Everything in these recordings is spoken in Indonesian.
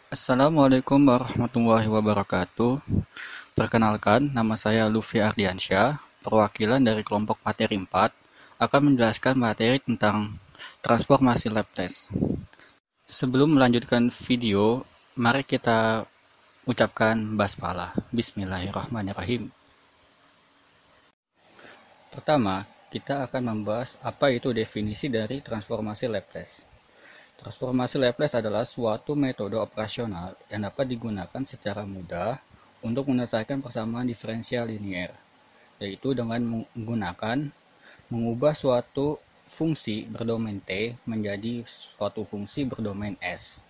Assalamualaikum warahmatullahi wabarakatuh. Perkenalkan, nama saya Lutfi Ardiansyah, perwakilan dari kelompok materi 4, akan menjelaskan materi tentang transformasi Laplace. Sebelum melanjutkan video, mari kita ucapkan basmalah. Bismillahirrahmanirrahim. Pertama, kita akan membahas apa itu definisi dari transformasi Laplace. Transformasi Laplace adalah suatu metode operasional yang dapat digunakan secara mudah untuk menyelesaikan persamaan diferensial linier, yaitu dengan mengubah suatu fungsi berdomain T menjadi suatu fungsi berdomain S.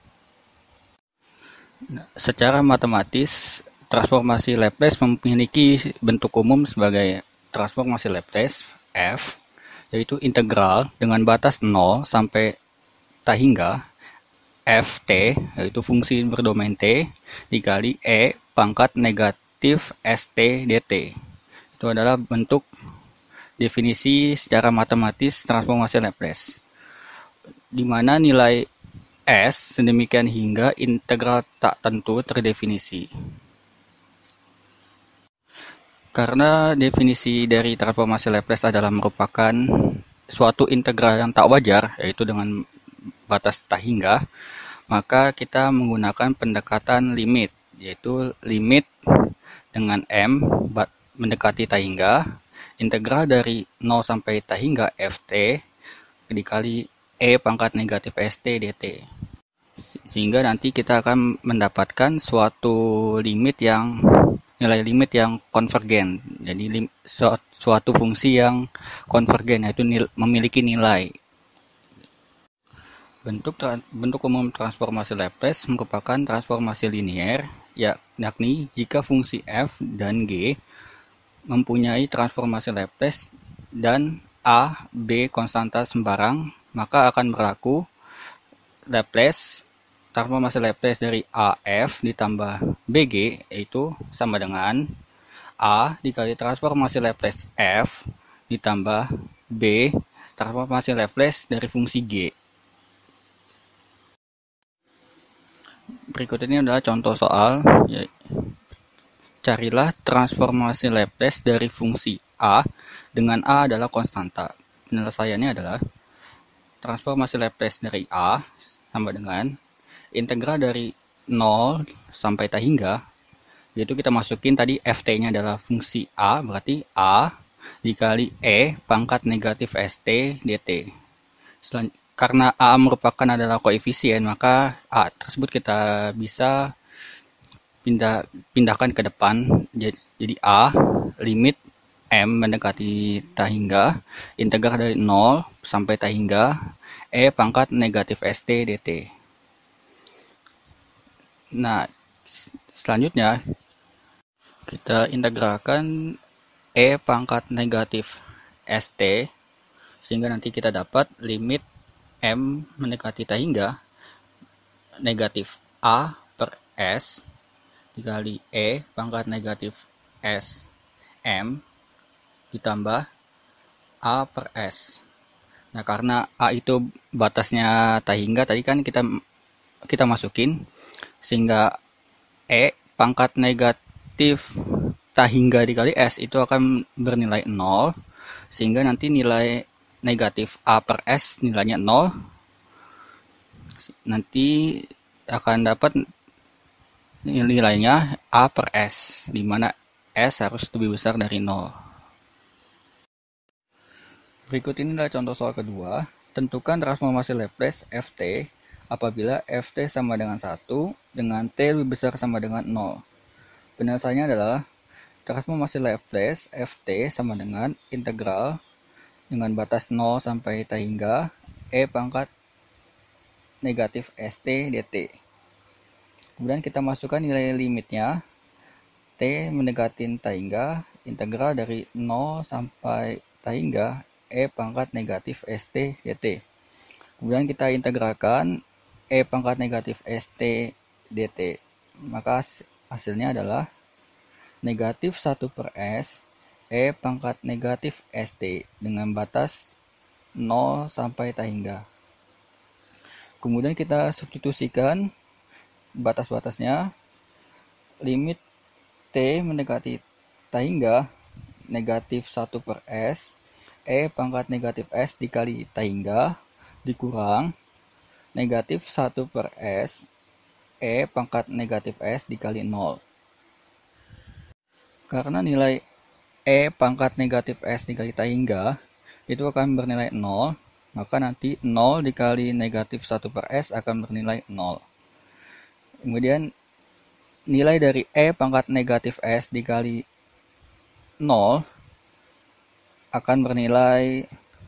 Secara matematis, transformasi Laplace memiliki bentuk umum sebagai transformasi Laplace F, yaitu integral dengan batas 0 sampai tak hingga Ft, yaitu fungsi berdomain T, dikali E pangkat negatif St dt. Itu adalah bentuk definisi secara matematis transformasi Laplace, di mana nilai S sedemikian hingga integral tak tentu terdefinisi. Karena definisi dari transformasi Laplace adalah merupakan suatu integral yang tak wajar, yaitu dengan batas tak hingga, maka kita menggunakan pendekatan limit, yaitu limit dengan M mendekati tak hingga, integral dari 0 sampai tak hingga Ft dikali E pangkat negatif St dt. Sehingga nanti kita akan mendapatkan nilai limit yang konvergen. Jadi suatu fungsi yang konvergen, yaitu memiliki nilai. Bentuk umum transformasi Laplace merupakan transformasi linier, yakni jika fungsi f dan g mempunyai transformasi Laplace dan a, b konstanta sembarang, maka akan berlaku transformasi Laplace dari af ditambah bg, yaitu sama dengan a dikali transformasi Laplace f ditambah b transformasi Laplace dari fungsi g. Berikut ini adalah contoh soal. Carilah transformasi Laplace dari fungsi A dengan A adalah konstanta. Penyelesaiannya adalah transformasi Laplace dari A sama dengan integral dari 0 sampai tak hingga, yaitu kita masukin tadi Ft-nya adalah fungsi A, berarti A dikali E pangkat negatif St dt. Karena A merupakan adalah koefisien, maka A tersebut kita bisa pindahkan ke depan. Jadi A limit M mendekati tak hingga, integral dari 0 sampai tak hingga, E pangkat negatif St dt. Nah, selanjutnya kita integralkan E pangkat negatif St, sehingga nanti kita dapat limit M mendekati tak hingga negatif A per S dikali E pangkat negatif S M ditambah A per S. Nah, karena A itu batasnya tak hingga, tadi kan kita masukin, sehingga E pangkat negatif tak hingga dikali S itu akan bernilai 0, sehingga nanti nilai negatif A per S nilainya 0. Nanti akan dapat nilainya A per S, di mana S harus lebih besar dari 0. Berikut ini adalah contoh soal kedua. Tentukan transformasi Laplace Ft apabila Ft sama dengan 1 dengan T lebih besar sama dengan 0. Penyelesaiannya adalah transformasi Laplace Ft sama dengan integral dengan batas 0 sampai tak hingga E pangkat negatif St dt. Kemudian kita masukkan nilai limitnya, T mendekati tak hingga, integral dari 0 sampai tak hingga E pangkat negatif St dt. Kemudian kita integralkan E pangkat negatif St dt. Maka hasilnya adalah negatif 1 per S E pangkat negatif St dengan batas 0 sampai tak hingga. Kemudian kita substitusikan batas-batasnya limit T mendekati T hingga negatif 1 per S, E pangkat negatif S dikali T hingga dikurang negatif 1 per S, E pangkat negatif S dikali 0. Karena nilai E pangkat negatif S dikali T hingga itu akan bernilai 0, maka nanti 0 dikali negatif 1 per S akan bernilai 0. Kemudian nilai dari E pangkat negatif S dikali 0 akan bernilai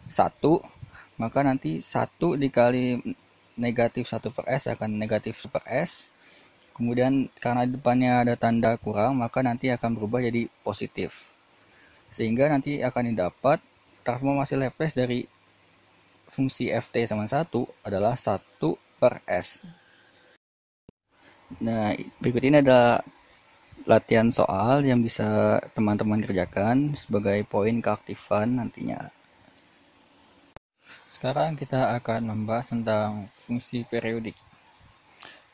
1, maka nanti 1 dikali negatif 1 per S akan negatif 1 per S. Kemudian karena depannya ada tanda kurang, maka nanti akan berubah jadi positif. Sehingga nanti akan didapat transformasi Laplace dari fungsi ft sama 1 adalah 1 per S. Nah, berikut ini ada latihan soal yang bisa teman-teman kerjakan sebagai poin keaktifan nantinya. Sekarang kita akan membahas tentang fungsi periodik.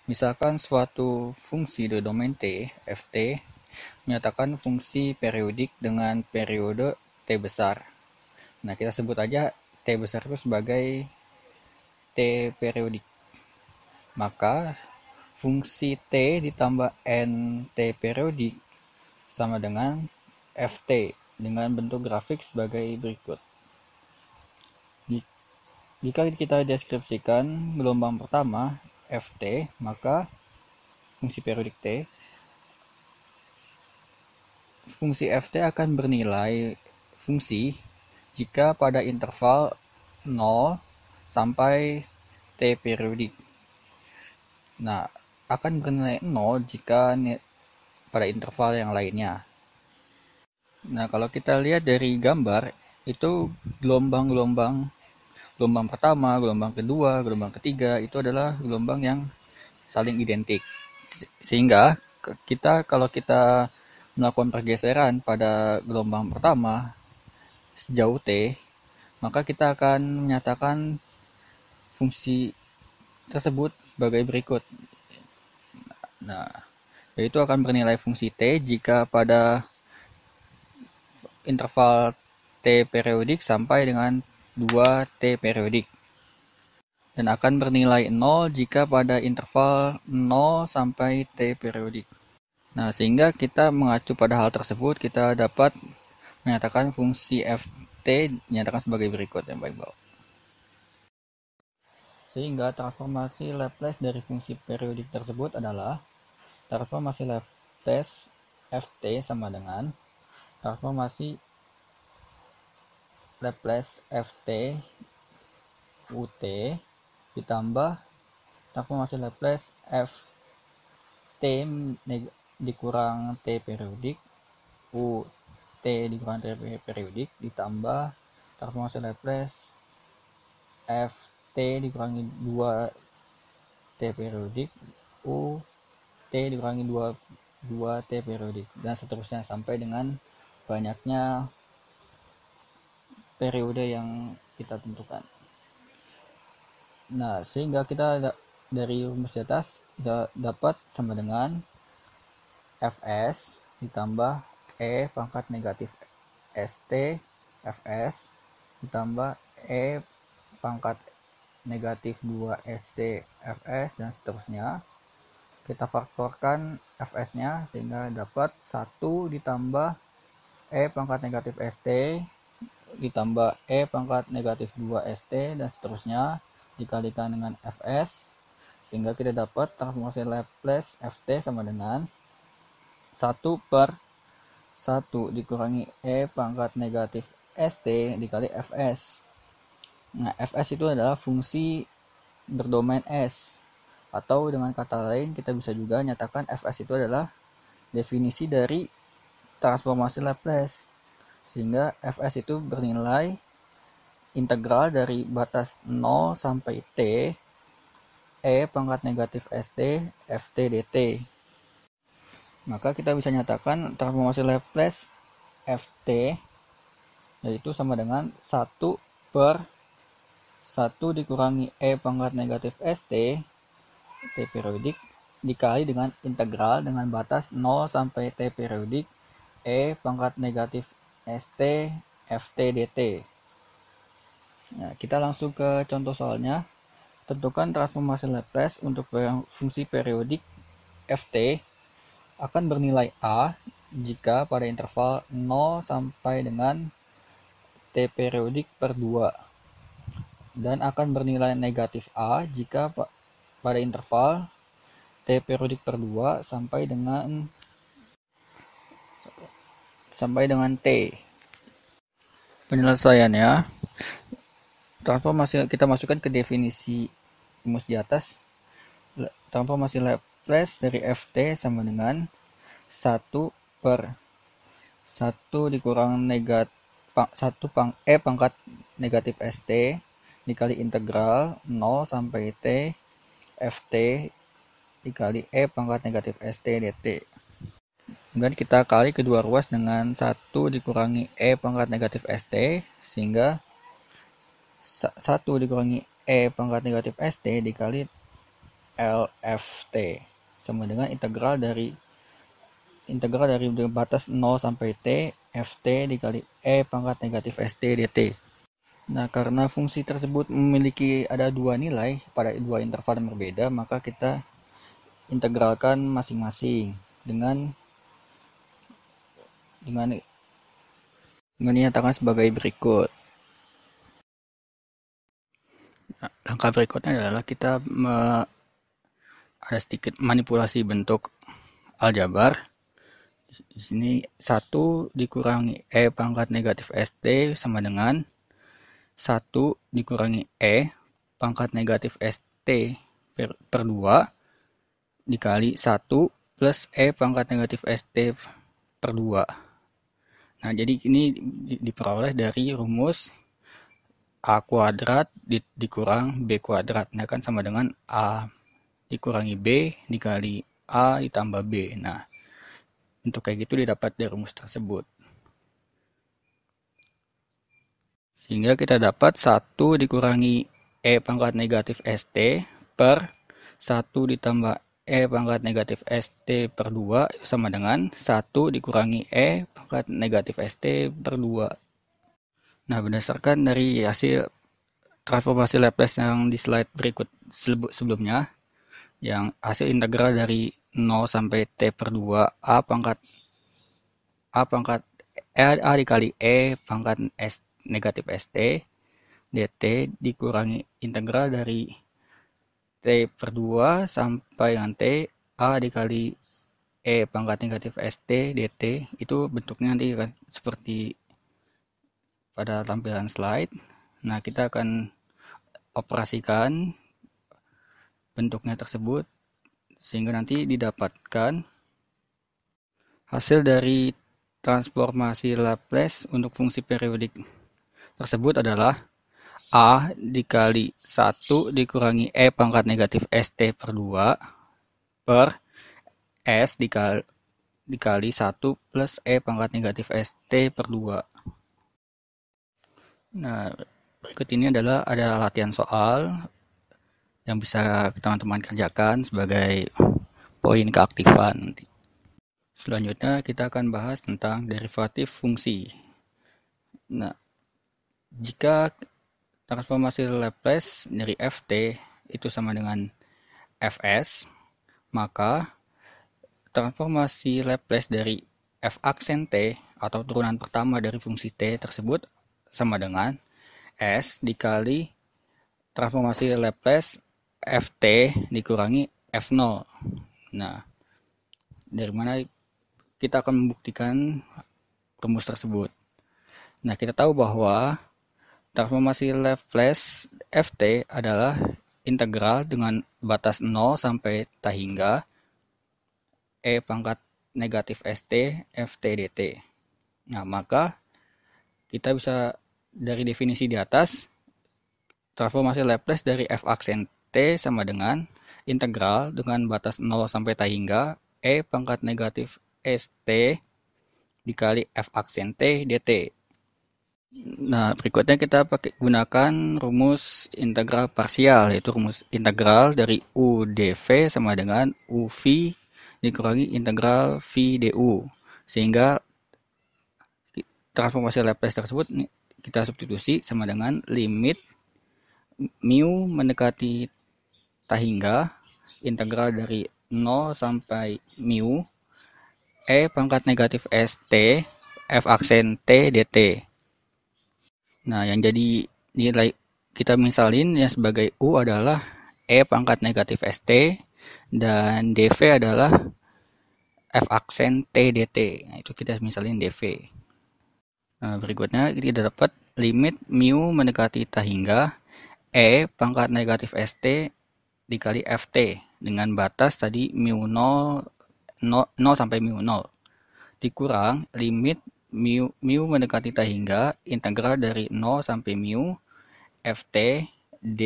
Misalkan suatu fungsi di domain T, ft, menyatakan fungsi periodik dengan periode T besar. Nah, kita sebut aja T besar itu sebagai T periodik. Maka fungsi T ditambah Nt periodik sama dengan Ft dengan bentuk grafik sebagai berikut. Jika kita deskripsikan gelombang pertama Ft, maka fungsi periodik T, fungsi Ft akan bernilai fungsi jika pada interval 0 sampai T periodik. Nah, akan bernilai 0 jika pada interval yang lainnya. Nah, kalau kita lihat dari gambar, itu gelombang pertama, gelombang kedua, gelombang ketiga, itu adalah gelombang yang saling identik. Sehingga kalau kita melakukan pergeseran pada gelombang pertama sejauh T, maka kita akan menyatakan fungsi tersebut sebagai berikut. Nah, yaitu akan bernilai fungsi T jika pada interval T periodik sampai dengan 2T periodik. Dan akan bernilai 0 jika pada interval 0 sampai T periodik. Nah, sehingga kita mengacu pada hal tersebut, kita dapat menyatakan fungsi Ft dinyatakan sebagai berikut yang baik bawah. Sehingga transformasi Laplace dari fungsi periodik tersebut adalah transformasi Laplace Ft sama dengan transformasi Laplace Ft Ut ditambah transformasi Laplace Ft dikurang T periodik Ut dikurang T periodik ditambah transformasi Laplace Ft dikurangi 2 T periodik U T dikurangi 2 T periodik dan seterusnya sampai dengan banyaknya periode yang kita tentukan. Nah, sehingga kita dari rumus di atas dapat sama dengan Fs ditambah E pangkat negatif St Fs ditambah E pangkat negatif 2St Fs dan seterusnya. Kita faktorkan Fs-nya sehingga dapat 1 ditambah E pangkat negatif St ditambah E pangkat negatif 2St dan seterusnya dikalikan dengan Fs sehingga kita dapat transformasi Laplace Ft sama dengan 1 per 1 dikurangi E pangkat negatif St dikali Fs. Nah, Fs itu adalah fungsi berdomain S. Atau dengan kata lain, kita bisa juga nyatakan Fs itu adalah definisi dari transformasi Laplace. Sehingga Fs itu bernilai integral dari batas 0 sampai T E pangkat negatif St Ft dt. Maka kita bisa nyatakan transformasi Laplace Ft yaitu sama dengan 1 per 1 dikurangi E pangkat negatif St T periodik dikali dengan integral dengan batas 0 sampai T periodik E pangkat negatif ST FT dt. Nah, kita langsung ke contoh soalnya. Tentukan transformasi Laplace untuk fungsi periodik Ft akan bernilai A jika pada interval 0 sampai dengan T periodik per 2 dan akan bernilai negatif A jika pada interval T periodik per 2 sampai dengan T. Penyelesaiannya, transformasi kita masukkan ke definisi rumus di atas. Transformasi Laplace dari Ft sama dengan 1 per 1 dikurang E pangkat negatif St dikali integral 0 sampai T Ft dikali E pangkat negatif St dt. Kemudian kita kali kedua ruas dengan 1 dikurangi E pangkat negatif St, sehingga 1 dikurangi E pangkat negatif St dikali LFT sama dengan integral dari batas 0 sampai T Ft dikali E pangkat negatif St dt. Nah, karena fungsi tersebut memiliki ada dua nilai pada dua interval yang berbeda, maka kita integralkan masing-masing dengan dinyatakan sebagai berikut. Nah, langkah berikutnya adalah kita ada sedikit manipulasi bentuk aljabar. Di sini 1 dikurangi E pangkat negatif St sama dengan 1 dikurangi E pangkat negatif St per 2 dikali 1 plus E pangkat negatif St per 2. Nah, jadi ini diperoleh dari rumus A kuadrat dikurang B kuadrat. Nah, kan sama dengan A dikurangi B dikali A ditambah B. Nah, untuk kayak gitu didapat dari rumus tersebut. Sehingga kita dapat 1 dikurangi E pangkat negatif St per 1 ditambah E pangkat negatif St per 2 itu sama dengan 1 dikurangi E pangkat negatif St per 2. Nah, berdasarkan dari hasil transformasi Laplace yang di slide berikut sebelumnya, yang hasil integral dari 0 sampai T per 2 A pangkat A dikali E pangkat negatif St dt dikurangi integral dari T per 2 sampai dengan T A dikali E pangkat negatif St dt, itu bentuknya nanti akan seperti pada tampilan slide. Nah, kita akan operasikan bentuknya tersebut sehingga nanti didapatkan hasil dari transformasi Laplace untuk fungsi periodik tersebut adalah A dikali 1 dikurangi E pangkat negatif St per 2 per S dikali 1 plus E pangkat negatif St per 2. Nah, berikut ini adalah ada latihan soal yang bisa teman-teman kerjakan sebagai poin keaktifan. Selanjutnya kita akan bahas tentang derivatif fungsi. Nah, jika transformasi Laplace dari Ft itu sama dengan Fs, maka transformasi Laplace dari f aksen T atau turunan pertama dari fungsi T tersebut sama dengan S dikali transformasi Laplace Ft dikurangi F0. Nah, dari mana kita akan membuktikan rumus tersebut. Nah, kita tahu bahwa transformasi Laplace Ft adalah integral dengan batas 0 sampai T hingga E pangkat negatif St Ft dt. Nah, maka kita bisa dari definisi di atas, transformasi Laplace dari f aksen T sama dengan integral dengan batas 0 sampai T hingga E pangkat negatif St dikali f aksen T dt. Nah, berikutnya kita gunakan rumus integral parsial, yaitu rumus integral dari U dV sama dengan UV dikurangi integral V du. Sehingga transformasi Laplace tersebut kita substitusi sama dengan limit mu mendekati tak hingga integral dari 0 sampai mu E pangkat negatif ST F aksen T dt. Nah, yang jadi nilai kita misalin yang sebagai U adalah E pangkat negatif ST dan dV adalah F aksen T dt. Nah, itu kita misalin dV. Nah, berikutnya kita dapat limit mu mendekati tak hingga E pangkat negatif ST dikali FT dengan batas tadi mu 0, 0 sampai mu 0 dikurang limit mu mendekati tak hingga integral dari 0 sampai mu ft d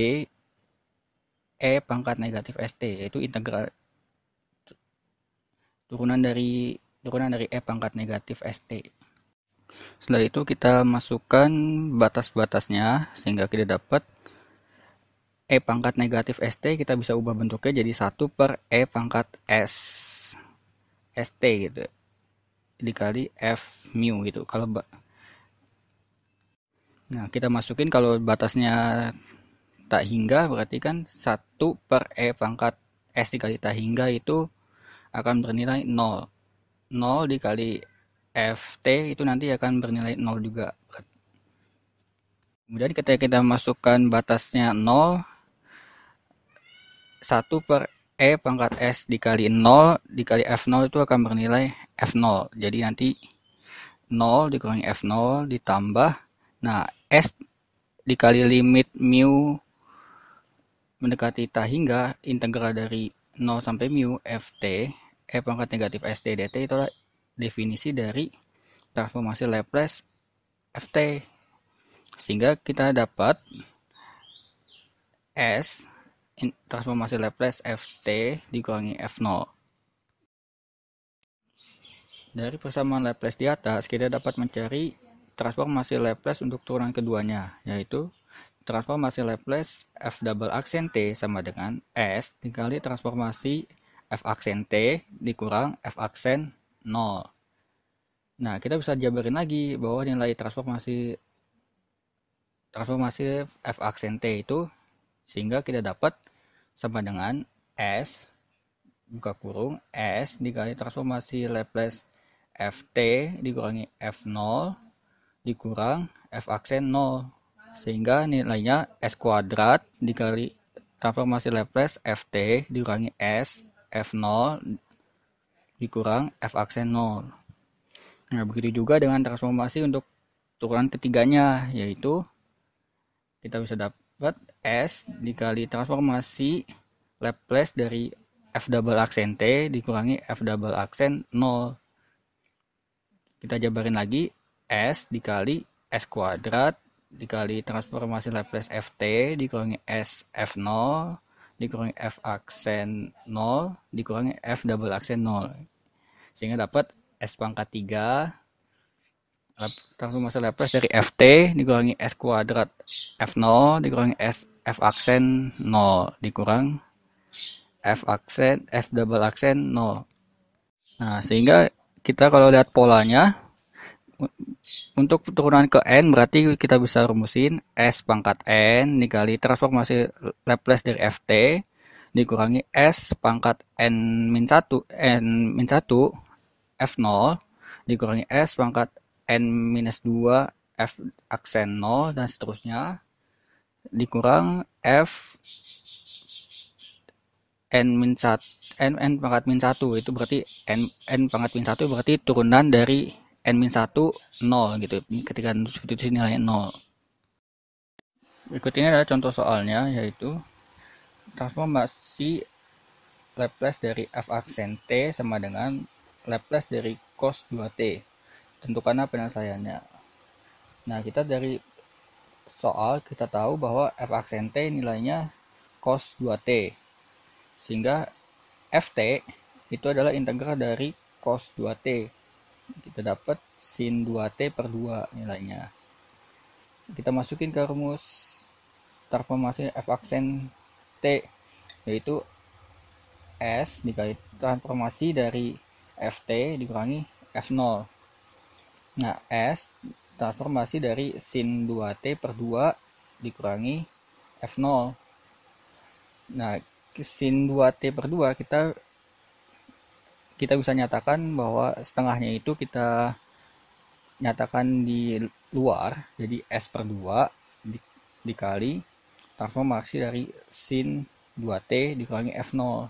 e pangkat negatif st, yaitu integral turunan dari e pangkat negatif st. Setelah itu kita masukkan batas-batasnya sehingga kita dapat e pangkat negatif st kita bisa ubah bentuknya jadi 1 per e pangkat s st gitu dikali f mu gitu. Nah, kita masukin kalau batasnya tak hingga berarti kan 1 per e pangkat s dikali tak hingga itu akan bernilai 0. 0 dikali ft itu nanti akan bernilai 0 juga. Kemudian ketika kita masukkan batasnya 0, 1 per e pangkat s dikali 0 dikali f0 itu akan bernilai f0. Jadi nanti 0 dikurangi f0 ditambah, nah s dikali limit mu mendekati tak hingga integral dari 0 sampai mu ft e pangkat negatif st dt itu adalah definisi dari transformasi Laplace ft, sehingga kita dapat s transformasi Laplace ft dikurangi f0. Dari persamaan Laplace di atas kita dapat mencari transformasi Laplace untuk turunan keduanya, yaitu transformasi Laplace f double aksen t sama dengan s dikali transformasi f aksen t dikurang f aksen 0. Nah, kita bisa jabarin lagi bahwa nilai transformasi f aksen t itu sehingga kita dapat sama dengan s buka kurung s dikali transformasi Laplace ft dikurangi f0 dikurang f aksen 0. Sehingga nilainya s kuadrat dikali transformasi Laplace ft dikurangi s f0 dikurang f aksen 0. Nah, begitu juga dengan transformasi untuk turunan ketiganya, yaitu kita bisa dapat s dikali transformasi Laplace dari f double aksen t dikurangi f double aksen 0. Kita jabarin lagi, s dikali s kuadrat dikali transformasi Laplace ft dikurangi s f0 dikurangi f aksen 0 dikurangi f double aksen 0. Sehingga dapat s pangkat 3 transformasi Laplace dari ft dikurangi s kuadrat f0 dikurangi s f aksen 0 dikurang f double aksen 0. Nah, sehingga kita kalau lihat polanya untuk turunan ke n berarti kita bisa rumusin s pangkat n dikali transformasi Laplace dari ft dikurangi s pangkat n-1 f0 dikurangi s pangkat n-2 f aksen 0 dan seterusnya dikurang f n pangkat min 1 itu berarti n pangkat min 1 berarti turunan dari n-1 0 gitu ketika substitusi nilai 0. Berikut ini adalah contoh soalnya, yaitu transformasi Laplace dari f aksen t sama dengan Laplace dari cos 2t. Tentukanlah penyelesaiannya. Nah, kita dari soal kita tahu bahwa f aksen t nilainya cos 2t. Sehingga ft itu adalah integral dari cos 2t. Kita dapat sin 2t per 2 nilainya. kita masukin ke rumus transformasi F aksen T, yaitu S dikali transformasi dari Ft dikurangi F0. Nah, S transformasi dari sin 2T per 2 dikurangi F0. Nah, sin 2T per 2 kita bisa nyatakan bahwa setengahnya itu kita nyatakan di luar, jadi S per 2 dikali transformasi dari sin 2T dikurangi F0.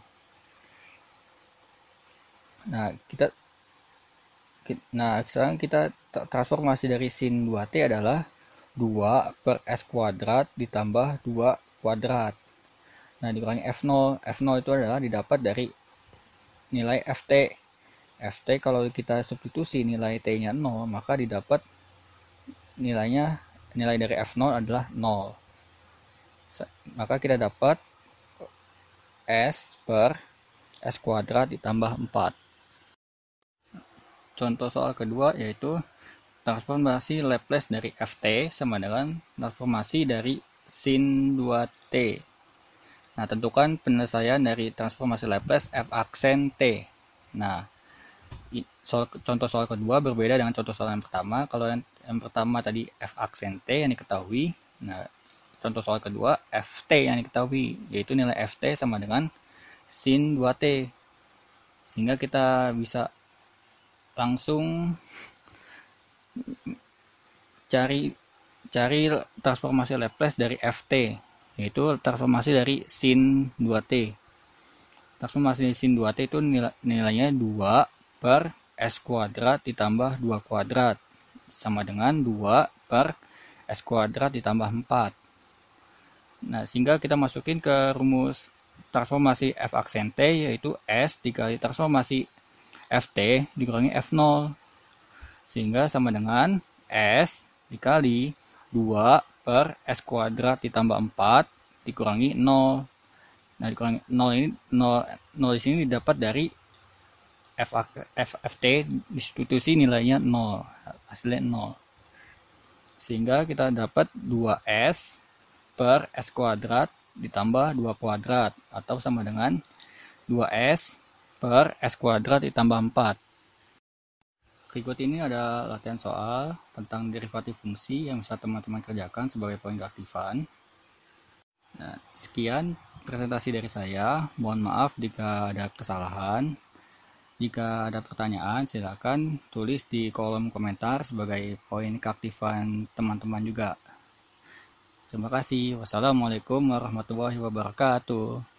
Nah, sekarang kita transformasi dari sin 2T adalah 2 per S kuadrat ditambah 2 kuadrat. Nah, dikurangi F0. F0 itu adalah didapat dari nilai Ft. Ft kalau kita substitusi nilai T-nya 0, maka didapat nilai dari F0 adalah 0. Maka kita dapat S per S kuadrat ditambah 4. Contoh soal kedua yaitu transformasi Laplace dari Ft sama dengan transformasi dari sin 2T. Nah, tentukan penyelesaian dari transformasi Laplace F aksen T. Nah, contoh soal kedua berbeda dengan contoh soal yang pertama. Kalau yang pertama tadi F aksen T yang diketahui. Nah, contoh soal kedua Ft yang diketahui, yaitu nilai Ft sama dengan sin 2T. Sehingga kita bisa langsung cari transformasi Laplace dari Ft, yaitu transformasi dari sin 2T. Transformasi dari sin 2T itu nilainya 2 per S kuadrat ditambah 2 kuadrat, sama dengan 2 per S kuadrat ditambah 4. Nah, sehingga kita masukin ke rumus transformasi F aksen T, yaitu S dikali transformasi Ft dikurangi F0. Sehingga sama dengan S dikali 2 per S kuadrat ditambah 4 dikurangi 0. Nah, dikurangi 0 ini 0 di sini didapat dari Ft disubstitusi nilainya 0, hasilnya 0. Sehingga kita dapat 2S per S kuadrat ditambah 2 kuadrat, atau sama dengan 2S per S kuadrat ditambah 4. Berikut ini ada latihan soal tentang derivatif fungsi yang bisa teman-teman kerjakan sebagai poin keaktifan. Nah, sekian presentasi dari saya. Mohon maaf jika ada kesalahan. Jika ada pertanyaan, silakan tulis di kolom komentar sebagai poin keaktifan teman-teman juga. Terima kasih. Wassalamualaikum warahmatullahi wabarakatuh.